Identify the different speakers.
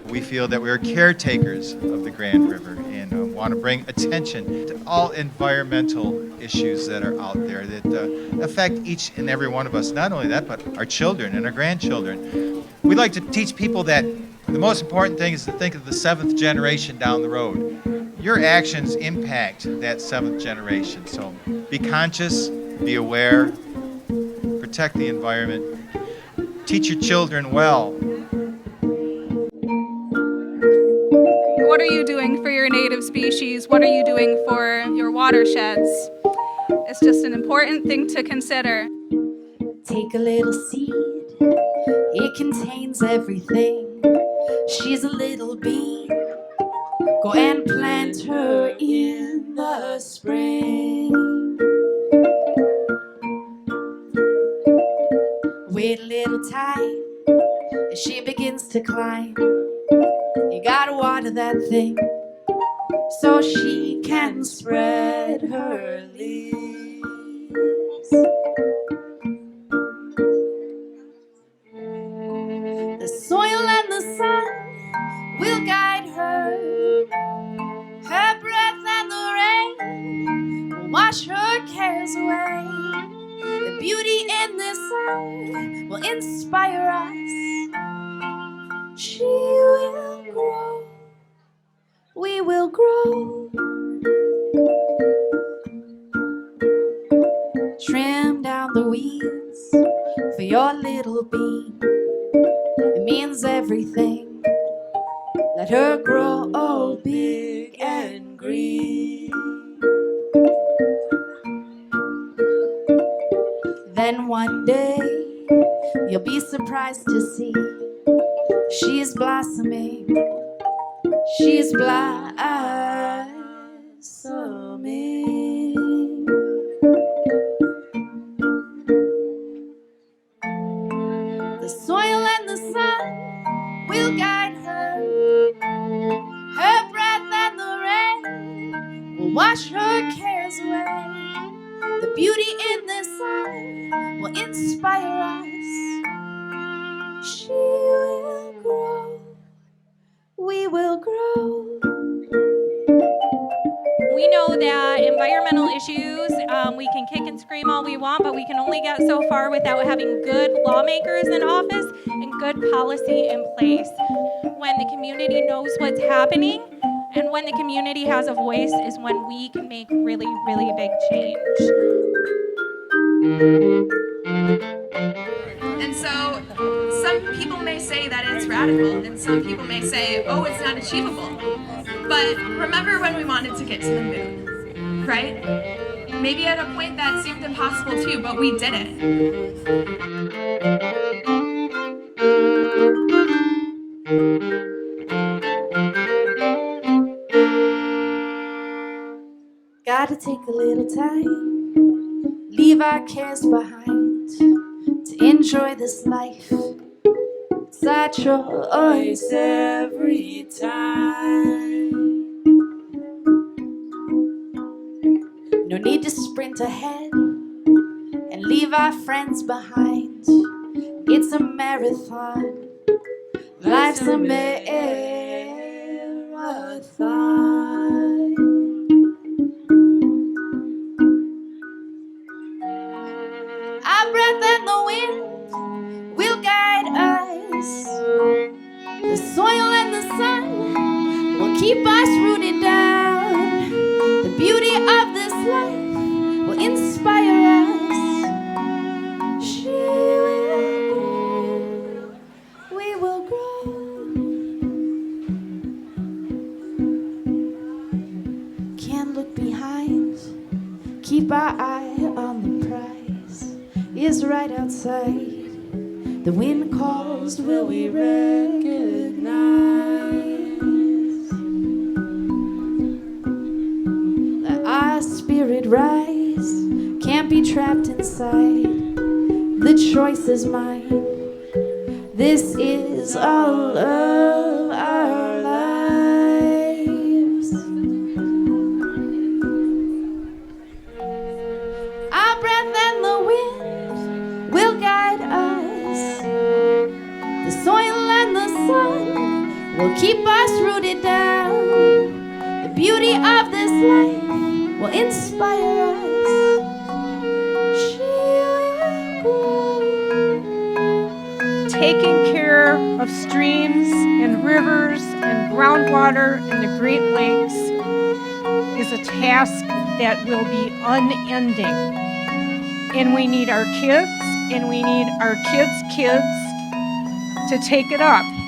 Speaker 1: We feel that we are caretakers of the Grand River and want to bring attention to all environmental issues that are out there that affect each and every one of us. Not only that, but our children and our grandchildren. We like to teach people that the most important thing is to think of the seventh generation down the road. Your actions impact that seventh generation. So be conscious, be aware, protect the environment, teach your children well.
Speaker 2: What are you doing for your native species? What are you doing for your watersheds? It's just an important thing to consider.
Speaker 3: Take a little seed, it contains everything. She's a little bee, go and plant her in the spring. Wait a little time, as she begins to climb. You gotta water that thing, so she can spread her leaves. The soil and the sun will guide her. Her breath and the rain will wash her cares away. The beauty in this song will inspire us. She will grow, we will grow. Trim down the weeds for your little bean. It means everything. Let her grow big and green. Then one day you'll be surprised to see she's blossoming. She's blossoming. The soil and the sun will guide her. Her breath and the rain will wash her cares away. The beauty in this song will inspire us. She will grow, we will grow.
Speaker 4: We know that environmental issues, we can kick and scream all we want, but we can only get so far without having good lawmakers in office and good policy in place. When the community knows what's happening and when the community has a voice is when we can make really, really big change.
Speaker 5: And so some people may say that it's radical, and some people may say, oh, it's not achievable. But remember when we wanted to get to the moon, right? Maybe at a point that seemed impossible too, but we did it.
Speaker 3: Gotta take a little time, leave our cares behind, to enjoy this life. It's our choice every time. No need to sprint ahead and leave our friends behind. It's a marathon, life's a marathon. Our breath and the wind will guide us. The soil and the sun will keep us rooted down. The beauty of this life will inspire us. She will grow, we will grow. Can't look behind, keep our eye on the prize. Is right outside. The wind calls, will we recognize? Let our spirit rise, can't be trapped inside. The choice is mine. This is all of our lives. us rooted down. The beauty of this life will inspire us. She will grow.
Speaker 6: Taking care of streams and rivers and groundwater in the Great Lakes is a task that will be unending. And we need our kids and we need our kids' kids to take it up.